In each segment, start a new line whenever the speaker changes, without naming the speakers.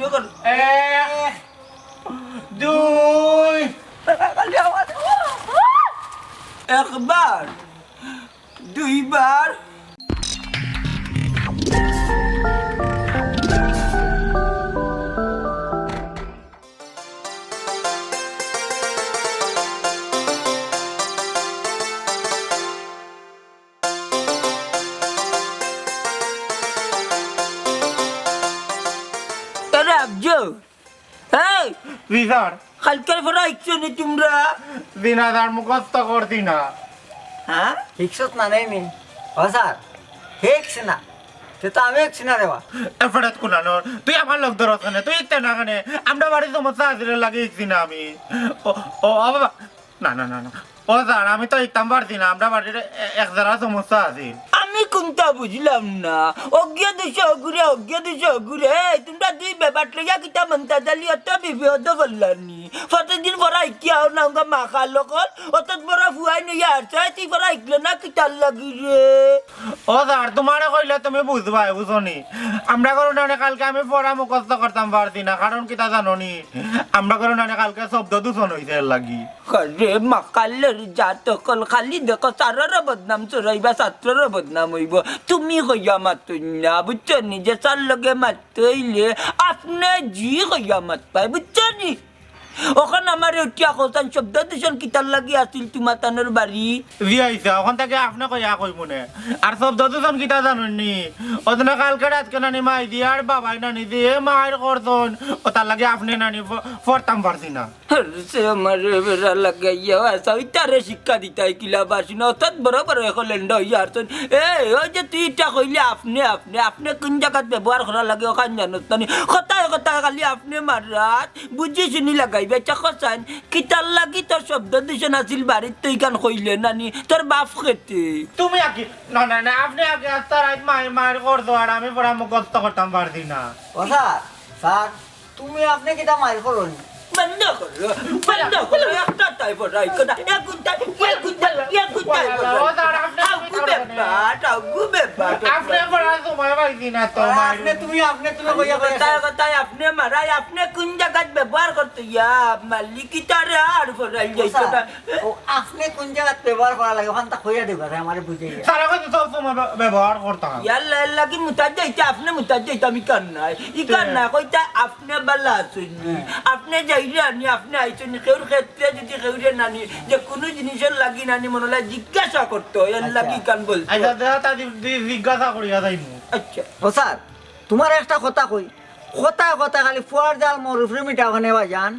শুরু কর।
1 2
একবার, দুইবার,
বিজার
কালকের পরে আইছো নি তোমরা?
দিনাদার মুখস্থ করতি না
হ্যাঁ
হিকসত না নেই নি ও স্যার হেক্স না সে তো আমি হেক্স না দেওয়া
এফারাত কুনানো তুই আমার লোক ধরছ না তুই ইতে না কানে আমরা বাড়ি সমস্যা আছে লাগে ইচ্ছি না আমি ও বাবা না না না না ও স্যার আমি তো ইতাম পারছি না আমরা বাড়ির এক জায়গা সমস্যা আছে
আমি কোনটা বুঝলাম না। অজ্ঞা দিছে অগুরে তোমরা দুই ব্যাপার লইয়া কিতা মন্তা জালি অত বিপদ বললানি প্রতিদিন পড়া ইকিয়া না উঙ্গা মাখা লোকল অত বড় ফুয়াই নইয়া আসছে তুই পড়া ইকলে না কিতার লাগি রে।
ও স্যার তোমারে কইলে তুমি বুঝবাই বুঝনি আমরা করো না কালকে আমি পড়া মুখস্থ করতাম পারছি না কারণ কিতা জানো নি আমরা করো না কালকে শব্দ দূষণ হইছে এর লাগি
রে মাকালের জাত কল খালি দেখো সারার বদনাম চড়াইবা ছাত্রর বদনাম হইব। তুমি হইয়া মাতুন না বুঝছো নি যে সার লগে মাতইলে আপনি জি হইয়া মাত পাই বুঝছো নি। ওখানে আমার উঠিয়া কোথান শব্দ দূষণ কিতার লাগি আসিল তোমার তানোর বাড়ি
বিয়াইছে ওখান থেকে আপনি কইয়া কই মনে আর শব্দ দূষণ কিতা জানেন নি ওদিনে কালকে রাতকে নানি মাই দিয়ে আর বাবাই নানি দিয়ে মায়ের করতন ও তার লাগে আপনি নানি পড়তাম পারছি না
সে আমার বেড়া লাগাইয়া আসা ওইটারে শিক্ষা দিতাই কিলা বাসি না অর্থাৎ বরাবর হলেন্ড হইয়া আসছেন ওই যে তুই ইটা কইলে আপনি কোন জায়গাত ব্যবহার করা লাগে ওখান জানত নানি কথায় খালি আপনি মারাত বুঝি শুনি লাগাইবে চাকসান কিতার লাগি তোর শব্দ দূষণ আছিল বাড়ির তুই গান কইলে নানি তোর বাপ খেতে
তুমি আগে না না না আপনি আগে আস্তা রাত মায়ের করতো আর আমি পড়া মুখস্থ করতাম পারছি না
ও স্যার স্যার তুমি আপনি কিটা মাইল করুন
বন্ধ করো একটা টাইপ রাইকটা এক গুন্টা আগু ব্যাপার
আপনি পড়া সময় পাইছি না তো
আপনি তুমি কইয়া
তাই আপনি মারাই আপনি কোন জায়গায় ব্যবহার করতে ইয়া মালিকিটারে আর ফরাই যাইতটা
ও আপনি কোন জায়গা ব্যবহার করা লাগে ওখান তা কইয়া দেবা আমারে বুঝাই
সারা কথা সব সময় ব্যবহার করতাম
ইয়াল্লা লাগি মুতাজ যাইতা আপনি মুতাজ যাইতা আমি কান নাই ই কান না কইতা আপনি বালা আছেন আপনি যাইরে আনি আপনি আইছেন কেউর ক্ষেত্রে যদি কেউরে নানি যে কোনো জিনিসের লাগি নানি মনলা জিজ্ঞাসা করতো এর লাগি কান বল
আচ্ছা দেখা তা জিজ্ঞাসা করিয়া যাইমু
আচ্ছা
ও স্যার তোমার একটা কথা কই কথা খালি ফুয়ার জাল মরুফরে মিটা ওখানে বাজান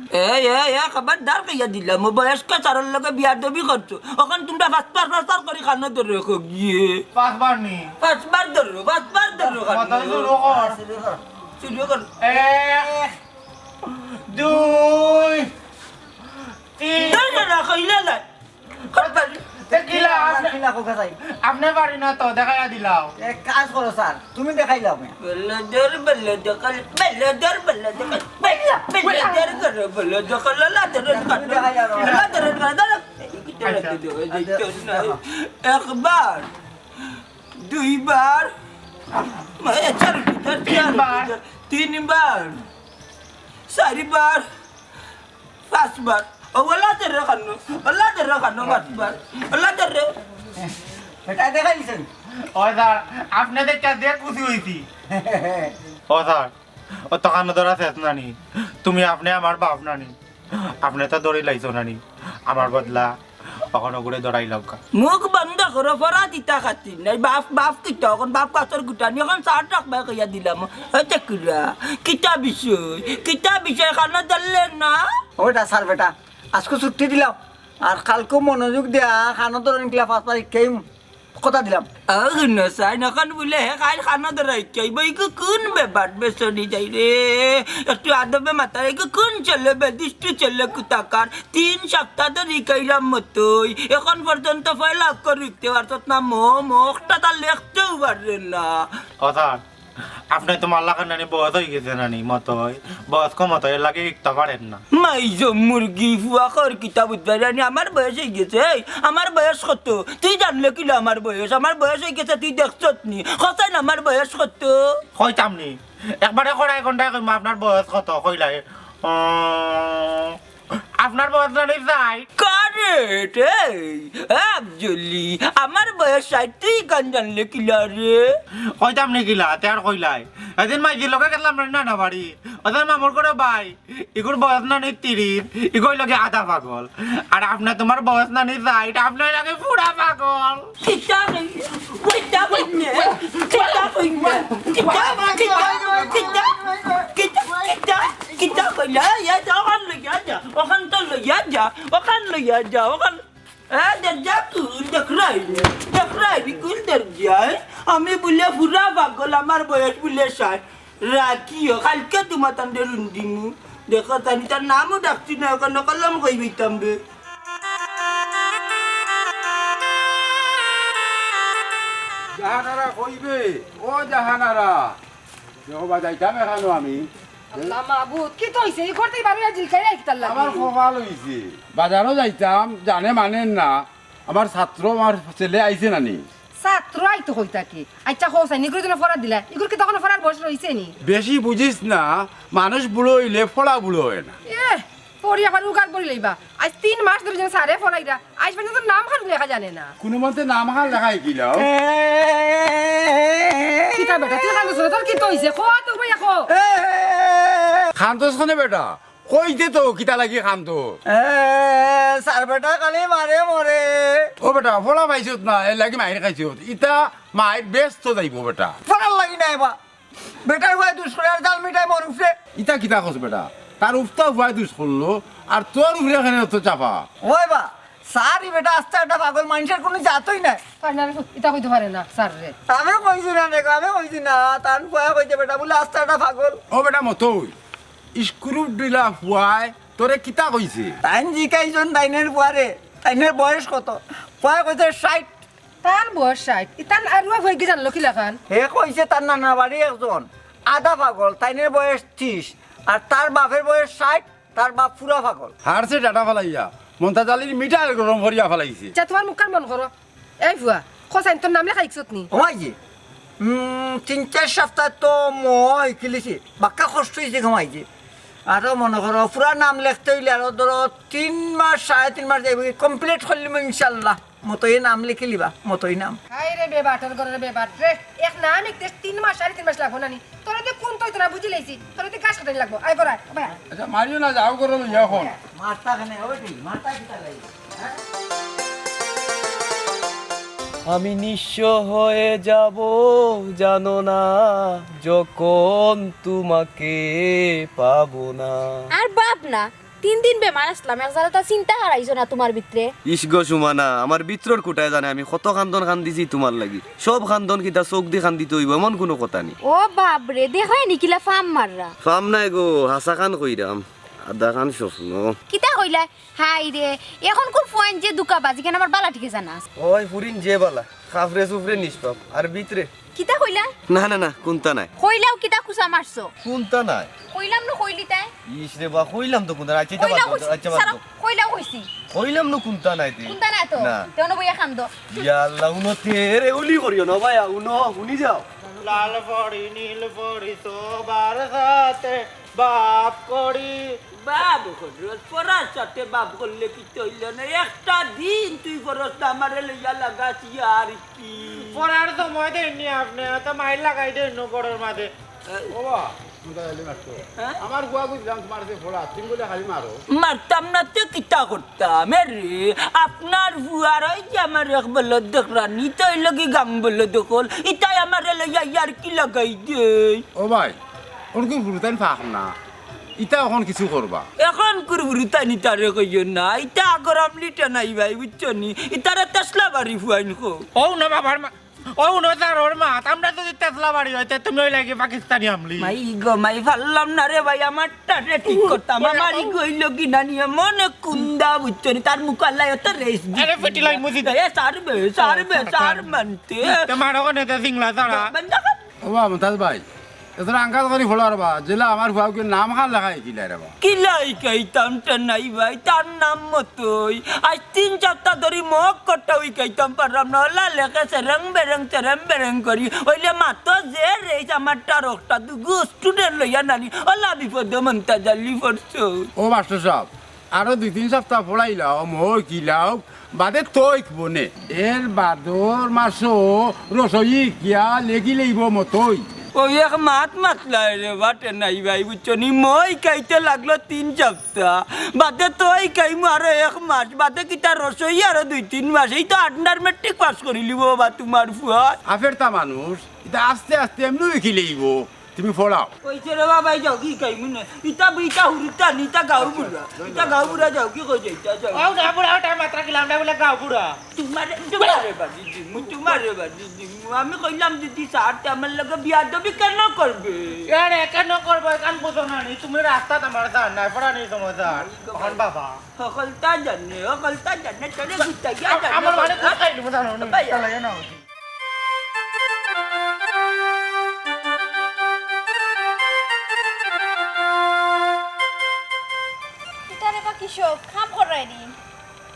খবরদার কইয়া দিলাম বয়স্ক চারর লগে বিয়ার দবি করছো ওখান তোমরা পাঁচবার করে খানো ধরে গিয়ে
পাঁচবার নি
পাঁচবার ধরো
কথা শুরু কর
শুরু কর
1 2 3
না কইলা না
দেখিলা
কিলা কোকা যাই
আপনি পারি না তো দেখাইয়া দিলাও
এক কাজ করো স্যার তুমি দেখাইলাও আমি
বলদর করো বলদর একবার দুইবার তিনবার চারিবার পাঁচবার ওলা ধরে খানো পাঁচবার ওলা ধরে
এটা দেখাইছেন
ও স্যার আপনি দেখা দেখ খুশি হইছি ও স্যার ও তখন ধরা শেষ নানি তুমি আপনি আমার বাপ নানি আপনি তো দৌড়ি লাইছো নানি আমার বদলা কখনো ঘুরে দৌড়াই লঙ্কা
মুখ বন্ধ করো পড়া দিতা খাতি নাই বাপ কিতা এখন বাপ কাতর গুটানি এখন চার টাকা কইয়া দিলাম কিতা বিষয় খানা ধরলেন না
ওইটা স্যার বেটা আজকে ছুটি দিলাম আর কালকে মনোযোগ দেয়া খানো ধরেন কিলা পাঁচ পাঁচ কেম কথা দিলাম
সাই নখন বলে খাই খানা ধরাই চাইব কোন ব্যাপার বেসনি যাই রে একটু আদবে মাথায় কোন চলে বেদিষ্ট চলে কুতাকার 3 সপ্তাহ ধরে কাইলাম মতোই এখন পর্যন্ত ফয়লা করতে পারছত না মোখটা তার লেখতেও পারলেন না
ও স্যার আপনি তো মাল্লাখান নানি বয়স হয়ে গেছে নানি মতই বয়স কম মতো এর লাগে ইকতা পারেন না
মাইজো মুরগি ফুয়া কর কিতা বুঝতে জানি আমার বয়স হয়ে গেছে আমার বয়স কত তুই জানলে কিলো আমার বয়স হয়ে গেছে তুই দেখছত নি হসাই না আমার বয়স কত
কইতাম নি একবারে কড়াই ঘন্টায় কইম আপনার বয়স কত কইলাই আপনার বয়স নানি যাই
কারেক্ট একজলি আমার বয়স 60 তুই গান জানলে কিলা রে
কইতাম নি কিলা তেয়ার কইলাই এদিন মাইজির লগে গেলাম না বাড়ি ওদের মামুর করে ভাই ইগুর বয়স নানি 30 ইগোই লগে আধা পাগল আর আপনার তোমার বয়স নানি যাই আপনার লাগে পুরা পাগল
কিতা কিতা কইনে কিতা কইনে কিতা কিতা কিতা কিতা কিতা কইলা ইয়া ওখান লইয়া যা ওখান তো লইয়া যা ওখান লইয়া যা ওখান দরজা খুল দেখরাই বিকুল দরজায় আমি বলে পুরা পাগল আমার বয়স বলে 60 রাখিও কালকে তোমার তান্ডে রুন্দিমু দেখো তানি তার নামও ডাকছি না ওখানে কলম কই বইতাম বে
জাহানারা কইবে ও জাহানারা দেহবা যাইতাম এখানো আমি
আল্লাহ মাহবুব কি তো হইছে এই করতেই পারো জিল খাই রাখতাল লাগি
আমার কপাল হইছে বাজারও যাইতাম জানে মানেন না আমার ছাত্র আমার ছেলে আইছে নানি
ছাত্র আইতো কই থাকি আচ্ছা হোসাই নিগুর জন্য ফরাদ দিলা ইগুর কি তখন ফরার বয়স রইছে নি
বেশি বুঝিস না মানুষ বুড়ো হইলে ফলা বুড়ো হয় না
এ পড়ি আবার উগার পড়ি লইবা আজ 3 মাস ধরে যেন সারে ফরাইরা আজ পর্যন্ত নাম খান লেখা জানে না
কোনো মতে নাম হাল লেখাই কিলাও
কিতা বেটা তুই কান্দছ তোর কি তো হইছে খো তো ভাইয়া খো
খান্তোস খনে বেটা কইতে তো কিতা লাগি খান্ত
স্যার বেটা কালি মারে মরে
ও বেটা ফলা পাইছত না এ লাগি মাইর খাইছত ইতা মাইর ব্যস্ত যাইব বেটা
ফরাল লাগি নাই বা বেটার ভাই দুষ্করার জাল মিটাই মরুফে
ইতা কিতা কস বেটা তার উফতা ভয় দুষ করলো আর তোর উফরে এখানে তো চাপা
ওই বা সারি বেটা আস্তে একটা পাগল মানুষের কোনো জাতই নাই
কান্না ইতা কইতে পারে না স্যার রে
আমি কইছি না দেখো আমি কইছি না তান কয়া কইছে বেটা বলে আস্তে একটা পাগল
ও বেটা মতই স্ক্রু ডিলা ফুয়াই তোরে কিতা কইছে
তাইন জিকাইজন তাইনের বুয়ারে তাইনের বয়স কত কয়া কইছে 60
তার বয়স 60 ইতান আর হই কি জানলো কি লেখান
হে কইছে তার নানা বাড়ি একজন আধা পাগল তাইনের বয়স 30 আর তার বাপের বয়স 60 তার বাপ পুরা পাগল
হারছে ডাটা ফালাইয়া মন্তা জালির মিঠাই গরম ভরিয়া ফালাইছে
যা তোমার মুখ কান মন করো এই ভুয়া খোসাইন তোর নাম লেখা ইকছত নি
ঘুমাইছে 3-4 সপ্তাহ তো মই খেলেছি বাক্কা কষ্ট হয়েছে ঘুমাইছে আরো মনে করো পুরা নাম লিখতে হইলে আরো ধরো 3 মাস 3.5 মাস যাইব কমপ্লিট করলিম ইনশাল্লাহ মতোই নাম লিখে লিবা মতোই নাম
হাই রে বেবাটার ঘরে বেবাট রে এক নাম এক 3 মাস 3.5 মাস লাগবো নানি তোরা তো কোন তো না বুঝি লাইছি তোরা তো গাছ কাটাই লাগবো আই বড়াই ভাই
আচ্ছা মারিও না যাও করো লইয়া এখন
মারতা খানে হবে কি মারতা কিটা লাগে
আমি নিঃস্ব হয়ে যাব জানো না যখন তোমাকে পাবো না
আর বাপ না 3 দিন বেমার আসলাম একজারা তা চিন্তা হারাইছো না তোমার ভিতরে
ইসগো সুমানা আমার বিত্রর কোটায় জানে আমি কত খান্দন খান্দিছি তোমার লাগি সব খান্দন কিতা চোখ দিয়ে খান্দিতে হইব এমন কোনো কথা নেই
ও বাপ রে দেখাই নিকিলা ফাম মাররা
ফাম নাই গো হাসা খান কইরাম আদা খান স্বপ্ন
কিতা কইলা হাই রে এখন কোন পয়েন্ট যে দুকা বাজি কেন আমার বালা ঠিক জানা
ওই ফুরিন যে বালা খাফরে সুফরে নিষ্পাপ আর ভিতরে
কিতা কইলা
না না না কোনটা নাই
কইলাও কিতা কুসা মারছো
কোনটা নাই
কইলাম না কইলি তাই
ইস রে বা কইলাম তো কোনটা আচ্ছা
কইলাও
বাদ
কইছি
আচ্ছা বাদ
সারা কইলাও কইছি
কইলাম না কোনটা নাই তুই
কোনটা না তো
না।
তেনো বইয়া খান্দো
ইয়া আল্লাহ উনো তেরে উলি করিও না ভাই উনো শুনি যাও
লাল পড়ি নীল পড়ি সবার সাথে বাপ করি
বাপ খরচ পড়ার সাথে বাপ করলে কি হইল না একটা দিন তুই খরচ আমারে লইয়া লাগাছি আর কি
পড়ার সময় দেননি আপনি তো মাইল লাগাই দেন পড়ার মাঝে
ওবা মন্তা জালি মারতো
হ্যাঁ?
আমার গুয়া বুঝলাম তোমার যে ফোড়া তুমি বলে খালি মারো
মারতাম না তো কিতা করতাম রে আপনার বুয়ার ওই যে আমার এক বল দেখরানি তাই লাগি গাং বল দখল ইতাই আমারে লইয়া ইয়ার কি লাগাই দে
ও ভাই ওরকম ফুরতান ফাখ না ইতা এখন কিছু করবা
এখন কুরবুরু তানি তারে কইও না ইতা গরম লিটা নাই ভাই বুঝছো নি ইতারে তেসলা বাড়ি ফুয়াইন কো
ও না বাবার মা ও না তার ওর মা আমরা যদি তেসলা বাড়ি হইতে তুমি ওই লাগে পাকিস্তানি আমলি
মাই গো মাই ফাললাম না রে ভাই আমারটা রে ঠিক করতাম আমারই কইলো কি নানি মনে কুন্দা বুঝছো নি তার মুখ আল্লাহ এত রেস দি
আরে ফেটি লাই মুজি
এ সারবে সার মানতে
তোমার ওখানে তো সিংলা ছাড়া
বন্ধ কর
ওবা মন্তাজ ভাই এতটা আঙ্কাল করে ফলার বা জেলা আমার ফুয়াকে নাম খান লেখাই কিলাই রে বা
কিলাই কাইতাম নাই ভাই তার নাম মতোই আজ 3 সপ্তাহ ধরে মক কটা ওই কাইতাম পারলাম না ওলা লেখে সেরং বেরং করি ওইলে মাত্র যে রেস আমার টারকটা দুগু স্টুডেন্ট লইয়া নানি ওলা বিপদ মন্তা জালি পড়ছো
ও মাস্টার সাহেব আরো 2-3 সপ্তাহ পড়াইলাও মই কিলাও বাদে তৈক বনে এর বাদর মাসও রসই কিয়া লেগি লইব মতই
ওই এক মাতলাই রে বাটে নাই ভাই বুঝছো নি মই খাইতে লাগলো 3 সপ্তাহ বাদে তোই খাইমু আরো 1 মাস বাদে কি তার রসই আরো 2-3 মাস এই তো আন্ডার মেট্রিক পাস করি লিব বাবা তোমার ফুয়া
আফেরতা মানুষ এটা আস্তে আস্তে এমনি লিখি লইব তুমি ফলাও
কইছে রে বাবা যাও কি খাইমু না ইটা বিটা হুরুতা নিতা গাও বুড়া যাও কি কই যাইতা যাও
ও গাবুড়া ওটা মাত্রা কিলাম না বলে গাবুড়া
তোমারে বাজি দিমু আমি কইলাম দিদি সাথে আমার লগে বিয়া দবি কেন করবে
আরে কেন করবো কান বুঝো না নি তুমি রাস্তা তোমার জান নাই পড়া নেই সমাধান এখন বাবা
সকলতা জানে চলে গুতা গিয়া
আমার মানে কোথায় দিব জানো না চলে না
এটারে বা কিসব খাম করাই দি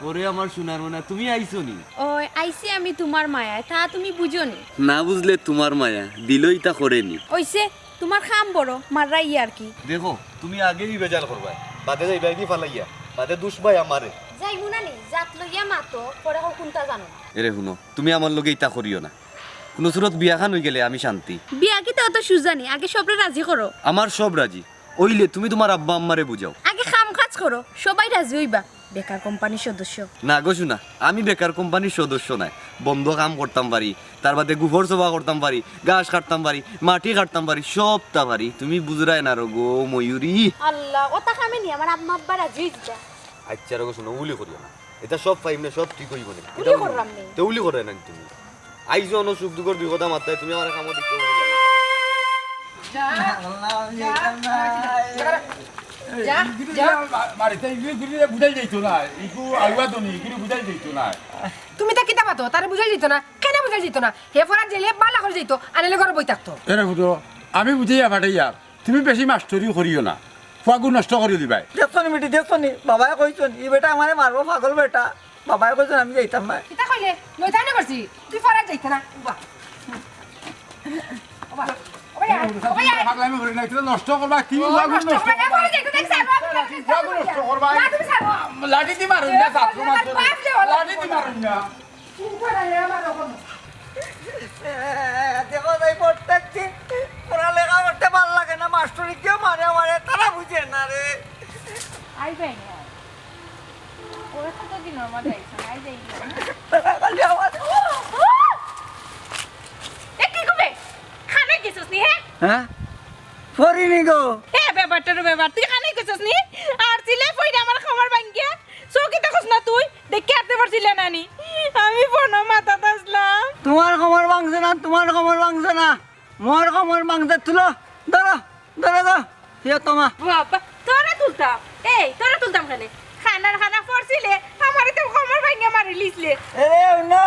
ওরে আমার সোনার মনা তুমি আইছো নি
ওই আইছি আমি তোমার মায়া তা তুমি বুঝো নি
না বুঝলে তোমার মায়া দিলই তা করেনি
ওইছে তোমার খাম বড় মাররাই আর কি
দেখো তুমি আগেই বেজাল করবা বাদে যাইবা কি ফালাইয়া বাদে দুষবাই আমারে
যাই মুনানি জাত লইয়া মাতো পরে কোনটা জানো
এরে শুনো তুমি আমার লগে ইতা করিও না কোনো সুরত বিয়া খান হয়ে গেলে আমি শান্তি
বিয়া কি তো অত সুজানি আগে সবরে রাজি করো
আমার সব রাজি ওইলে তুমি তোমার আব্বা আম্মারে বুঝাও
আগে খাম কাজ করো সবাই রাজি হইবা বেকার কোম্পানির সদস্য
না গো শোনা আমি বেকার কোম্পানির সদস্য নাই বন্ধ কাম করতাম পারি তার বাদে গোবর সভা করতাম পারি ঘাস কাটতাম পারি মাটি কাটতাম পারি সবটা পারি তুমি বুঝরাই না রো গো ময়ূরী
আল্লাহ ওটা খামে নি আমার আম্মা আব্বা রাজি হইছে
আচ্ছা রো শোনো উলি করিও না এটা সব পাইম না সব ঠিক হইব না
উলি করলাম নি
তো উলি করে না তুমি আইজো অন সুখ দুঃখর দুই কথা মাথায় তুমি আমার কামো দিতে
বাড়িতে ইগুলি বুঝাই যাইতো না ইগু আগুয়া তো নি ইগুলি বুঝাই যাইতো না
তুমি তা কিতা পাতো তারে বুঝাই দিত না কেন বুঝাই দিত না হে ফরাত জেলে বালা করে দিত আনিলে ঘরে বই থাকতো
এরে বুঝো আমি বুঝাইয়া ফাটাইয়া তুমি বেশি মাস্টরিও করিও না ফুয়াগু নষ্ট করে দিবাই
দেখছনি বেটি দেখছনি বাবাই কইছন ই বেটা আমারে মারবো পাগল বেটা বাবাই কইছন আমি যাইতাম না
কিতা কইলে লইতা না করছি তুই ফরাত যাইতে না বাহ
পাগলামি করি না এটা নষ্ট করবা কি ফুয়াগু নষ্ট ফুয়াগু নষ্ট করবা লাঠি দি মারুন না ছাত্র মাত্র লাঠি দি মারুন না
দেখো তাই প্রত্যেক দিন পড়ালেখা করতে ভালো লাগে না মাস্টারি কেউ মারে তারা বুঝে না রে তারা খালি আমার হ্যাঁ ফরিনি গো
ব্যাপার তুই খানে গেছিস নি আর ছিলে পয়রা আমার খাবার ভাঙ্গিয়া চৌকি দেখছ না তুই দেখে আতে পারছিলে নানি আমি ফোনো মাথা আসলাম
তোমার খবর ভাঙছে না মোর খবর ভাঙছে তুলো ধরো হিয়া তোমা
বাবা তোরা তুলতাম তোরা তুলতাম খানা পড়ছিলে আমারে তো খাবার ভাঙ্গিয়া মারি লিছলে
এরে না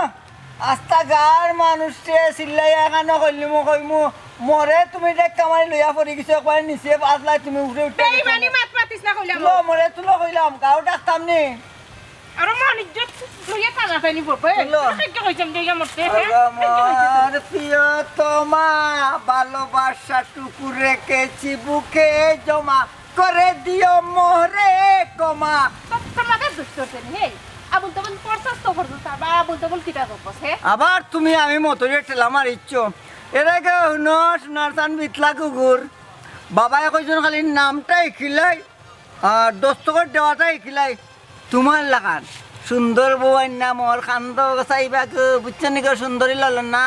আস্তা গার মানুষে চিল্লাইয়া কেন কইমু মরে তুমি দেখ কামাই লইয়া পড়ি কিছু একবার নিচে পাতলাই তুমি উঠে উঠে
বেইমানি মাত পাতিস না কইলাম
তুলো মরে তুলো কইলাম গাও ডাকতাম নি
আর মানিজ্য লইয়া টানা টানি পড়বে
তুলো।
কি কইছাম দেইগা মরতে
আমার প্রিয়তমা ভালোবাসা টুকু রেখেছি বুকে জমা করে দিও মোরে কমা
তোমাদের দুষ্টতে হে আবুল তবুল পড়ছস তো পড়ছস আবার আবুল তবুল কিটা করছস হে
আবার তুমি আমি মতরে ঠেলা মারিচ্ছ এর আগে সোনার চান বিতলা কুকুর বাবাই কইজন খালি নামটাই খিলাই আর দস্তকর দেওয়াটাই খিলাই তোমার লাগান সুন্দর বউয়ের নাম ওর কান্দ চাইবা বুঝছেন নাকি সুন্দরী লল না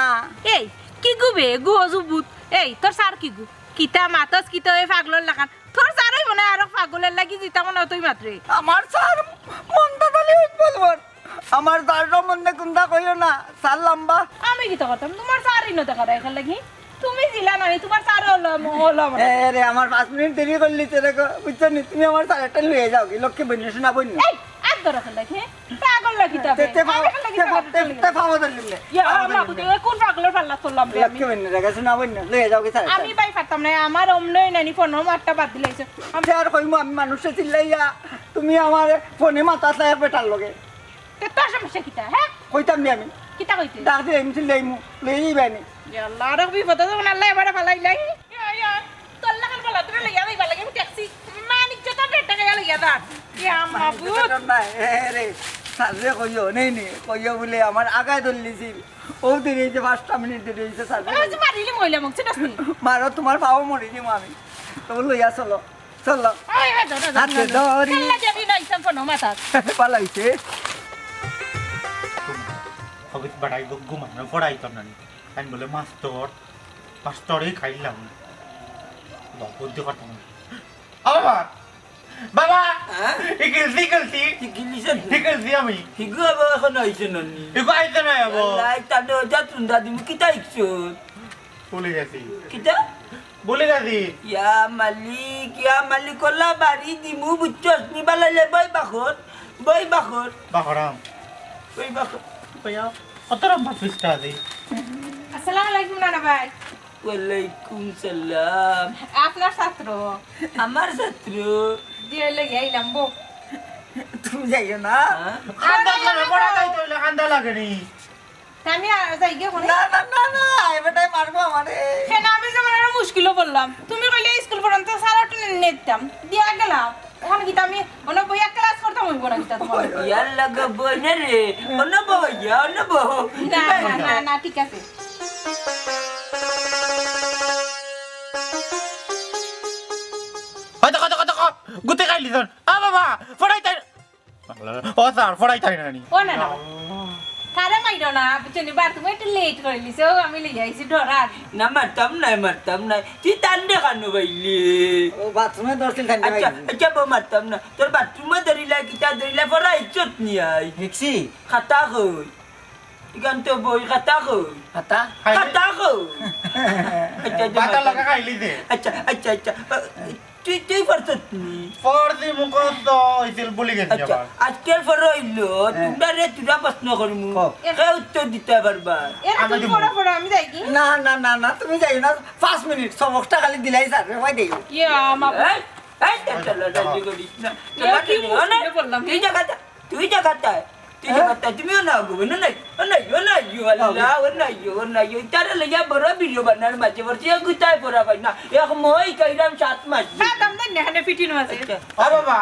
এই কি গুবে গু অজুবুত এই তোর সার কি গু কিতা মাতস কিতা ওই পাগলর লাগান তোর সারই মনে আর পাগলের লাগি জিতা মনে তুই মাত্রে
আমার স্যার মনটা তাহলে বলবো আমার দাঁড়ো মনে কোনটা কইও না স্যার লম্বা
আমি কিতা করতাম তোমার সারই নতে করে এখান লাগি তুমি জিলা নানি তোমার সার হলো
রে আমার 5 মিনিট দেরি করলি তেরে বুঝছো নি তুমি আমার স্যারটা লইয়ে যাও কি লক্ষ্মী বন্যা শোনা বন্যা
এই আর ধর এখান লাগি পাগল লাগিতা
তে ফাওয়া দিলে
ইয়া মাগুদে কোন পাগলের পাল্লা চললাম রে আমি
লক্ষ্য বেন রেগাছে না বইন লয়ে যাও কি
আমি বাই পারতাম না আমার অমনই নানি ফোন মারটা বাদ দিলাইছে
আমি আর কইমু আমি মানুষে চিল্লাইয়া তুমি আমার ফোনে মাথা লাগার বেটার লগে
তে তোর সমস্যা কিতা হ্যাঁ
কইতাম নি আমি
কিতা কইতে
ডাক দিয়ে আমি চিল্লাইমু লয়ে যাইবানি
ইয়া আল্লাহ আর বিপদ তো আল্লাহ এবারে ফালাইলাই ইয়া তোর লাগার পাল্লা তুমি লইয়া যাইবা লাগে আমি ট্যাক্সি মানিক জটা বেটা গেল ইয়া দা ইয়া মাবুদ
রে সাজে কইও নেই নি কইও বলে আমার আগায় ধরলিছি ও দেরি হয়েছে 5টা মিনিট দেরি হয়েছে সাজে
আমি মারিলি মইলা মুখ চিনাসনি
মারো তোমার পাও মরে দিম আমি তো লইয়া চলো চলো হাতে ধরি
খেলা যাবি না ইসাম ফোন মাথা
পালাইছে
হবে বাড়াই ঘুমানো পড়াইতো না আমি বলে মাস্টরই খাইলাম বুদ্ধি করতাম না বাবা বাবা গেলছি আমি
হিগু আবার এখন আইছে নানি
এগো আইতে না আবো
লাই তানে ওজা তুন্দা দিমু কিতা ইকছো
ভুলে গেছি
কিতা
ভুলে গেছি
ইয়া মালিক ওলা বাড়ি দিমু বুঝছস নি বালাইলে বই বাখর
বাহরাম
বই বাখর
ভাইয়া কতরম ভাবিসটা আছে
আসসালামু আলাইকুম নানা ভাই
ওয়ালাইকুম সালাম
আপনার ছাত্র
আমার ছাত্র
দিয়ে লেগে আইলাম বউ
তুমি যাইও না
খান্দা করে পড়া যাইতো হইলে খান্দা লাগেনি
আমি যাই গিয়ে কোন
না না না না এবারে মারবো আমারে
কেন আমি যেমন একটা মুশকিলও বললাম তুমি কইলে স্কুল পর্যন্ত সারাটা নিতাম দিয়া গেলাম ওখানে কি আমি অন্য বইয়া ক্লাস করতাম হইব না কিতা তোমার
ইয়ার লাগা বই না রে অনব ইয়া অনব
না না না না ঠিক আছে
কত গুতে খাইলি তোর বাবা পড়াইতাই ও স্যার পড়াইতাই নানি
ও না না তারে মাইরো না বুঝনি বার তুমি একটু লেট করে লিছো আমি লিয়ে আইছি ডরার
না মারতাম নাই তুই টান্ডে খানো বাইলি
ও বাথরুমে দর্শন খান
আচ্ছা আচ্ছা বউ মারতাম না তোর বাথরুমে ধরিলা কিতা ধরিলা পড়া ইজ্জত নি আই
দেখছি
খাতা কই ইগান তো বই খাতা কই
হাতা
খাতা কই আচ্ছা
বাতা লাগা খাইলি দে
আচ্ছা তুই পারছত নি
পড়দি মুখ তো হইছিল বলি গেছি
আচ্ছা
আবার
আজকের পর হইলো তোমরা রে তুরা প্রশ্ন করিমু কে উত্তর দিতে পারবা
এর তুমি পড়া আমি যাই কি
না না না না তুমি যাইও না 5 মিনিট সবকটা খালি দিলাই স্যার ভাই দেই
ইয়া মা
এই চলো রাজি করিস না
কি মুশকিলে বললাম
তুই জায়গাটা তুমিও না গো না নাই তারা লইয়া বড় ভিডিও বানার মাঝে বলছি গুতায় পড়া পাই না এক মই কইরাম 7 মাস
না দাম দেন না হানে ফিটিনো আছে
ও বাবা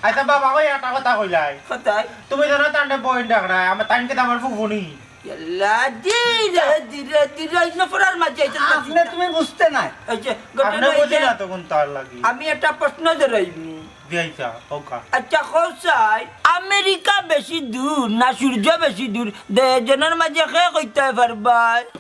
আচ্ছা বাবা ওই একটা কথা কইলাই
কোথায়
তুমি জানো তান্ডে বইন ডাকরা আমার তাইনকে তো আমার ফুফুনি
ইয়াল্লা ধীরে না পড়ার মাঝে
আপনি তুমি বুঝতে নাই
আচ্ছা
আপনি বুঝি না তো কোন তার লাগি
আমি একটা প্রশ্ন ধরাইবি
দিয়াইছা ওকা
আচ্ছা কোসাই আমেরিকা বেশি দূর না সূর্য বেশি দূর দেজনের মাঝে কে কইতে পারবা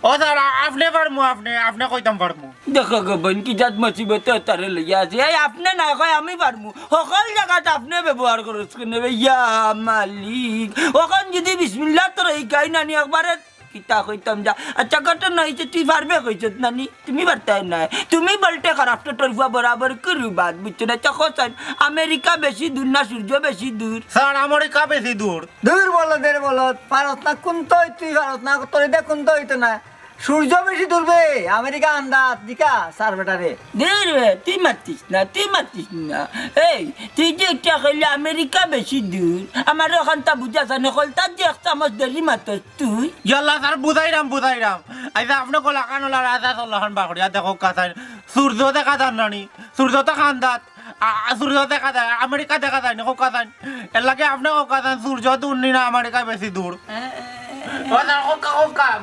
ও স্যার আপনি পারমু আপনি কইতাম পারমু
দেখো গো বোন কি জাত মুসিবত তারে লইয়া আছে এই আপনি না কয় আমি পারমু সকল জায়গাতে আপনি ব্যবহার করছ নেবে ইয়া মালিক ওখান যদি বিসমিল্লাহ তোর এই গাই নানি একবারে কিতা কইতাম যা আচ্ছা ঘটনা হয়েছে তুই পারবে কইছত নানি তুমি পারতাই না তুমি বলতে খারাপটা তরফা বরাবর করু বাদ বুঝছো না চাকসান আমেরিকা বেশি দূর না সূর্য বেশি দূর
স্যার আমেরিকা বেশি দূর
দূর বলো দের বলো ভারত না কোন তো তুই ভারত না তোর দে কোন তো হইতো না সূর্য বেশি দূরবে আমেরিকা আন্দাজ দিকা স্যার বেটারে
রে তুই মারতিস না এই তুই যে একটা কইলে আমেরিকা বেশি দূর আমার ওখানটা বুঝাছ না কলতা যে এক চামচ দেরি মাতস তুই
ইয়াল্লা স্যার বুঝাইরাম আচ্ছা আপনি কলা কানলা রাজা চল্লাহান বাকড়িয়া দেখো কাছাই সূর্য দেখা যান নানি সূর্য তো খান্দাত সূর্য দেখা যায় আমেরিকা দেখা যায় না কাছাই এর লাগে আপনি কাছাই সূর্য দূর নি না আমেরিকা বেশি দূর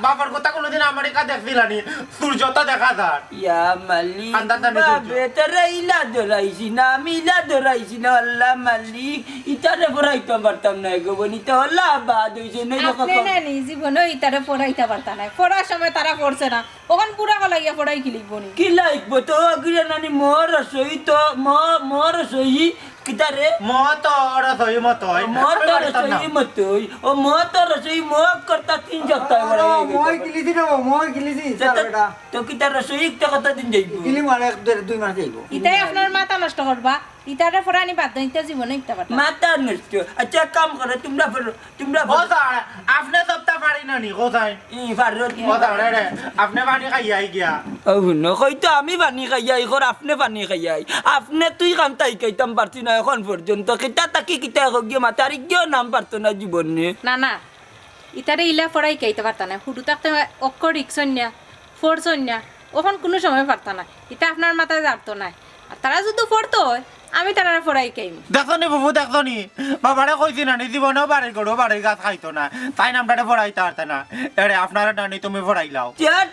বাবার কথা কোনোদিন আমেরিকা দেখছিলানি সূর্য তো দেখা যায়
ইয়া মালিক
আন্দাতানি সূর্য।
বাবে তোরা ইলা ধরাইছি না আমি ইলা ধরাইছি না আল্লাহ মালিক ইতারে পড়াইতে পারতাম না গো বনি তো আল্লাহ বাদ হইছে না
আপনি না নি জীবনে ইতারে পড়াইতে পারতা না পড়ার সময় তারা পড়ছে না ওখান পুরা গলাইয়া পড়াই কি লিখবো নি
কি লাগবো তো অগ্রে নানি মোর সই তো মোর সই কিতারে
মত রসই মত
মোর তো রসই মতই ও মোর তো রসই মোক করতা 3 সপ্তাহ
মই গিলিছি রে মই গিলিছি স্যার বেটা
তো কি তার রসই কত দিন যাইব
গিলি মানে 2 মাস যাইব
ইতাই আপনার মাথা নষ্ট করবা ইতারে ফরানি বাদ দেন ইতা জীবনে ইতা পারতা
মাথা নষ্ট আচ্ছা কাম করে তোমরা
ও স্যার আপনি সপ্তাহ পারি না নি কোথায়
ফারত
ও স্যার রে আপনি পানি খাইয়াই গিয়া
হয়তো আমি পানি খাইয়াই ঘর আপনি পানি খাইয়াই আপনি তুই কাম তাই খাইতাম পারছি না এখন পর্যন্ত কিতা তাকি কিতা গিয়ে মাতার গিয়েও নাম পারতো না জীবনে
না ইতারে ইলা ফরাই খাইতে পারতা না হুডু থাকতে অক্ষর রিক্সন্যা ফোরসন্যা ওখন কোনো সময় পারতা না ইতা আপনার মাথায় জানতো না আর তারা যদি পড়তো আমি তারা ফরাই খাইম
দেখনি বাবু দেখনি বাবারে কইছি না নি জীবনেও বাড়ি করো বাড়ির গাছ খাইতো না তাই নামটারে পড়াইতে পারতে না এরে আপনারা নানি তুমি পড়াইলাও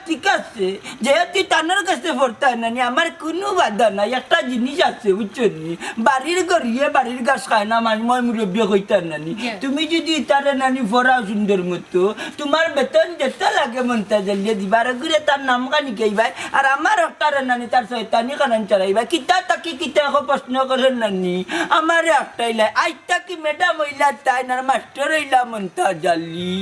ঠিক আছে যেহেতু টানার কাছে পড়তে না আমার কোনো বাধা নাই একটা জিনিস আছে বুঝছো নি বাড়ির গড়িয়ে বাড়ির গাছ খায় না মই মুরব্বী হইতে নানি তুমি যদি তারে নানি পড়াও সুন্দর মতো তোমার বেতন যেতে লাগে মনটা জ্বালিয়ে দিবার ঘুরে তার নাম কানি গাইবাই আর আমার একটা নানি তার শয়তানি কারণ চালাইবা কিতা তাকি কিতা এখন প্রশ্ন করেন নানি আমার একটাই লাই আইতা কি ম্যাডাম হইলা তাই না মাস্টার হইলা মনটা জ্বালি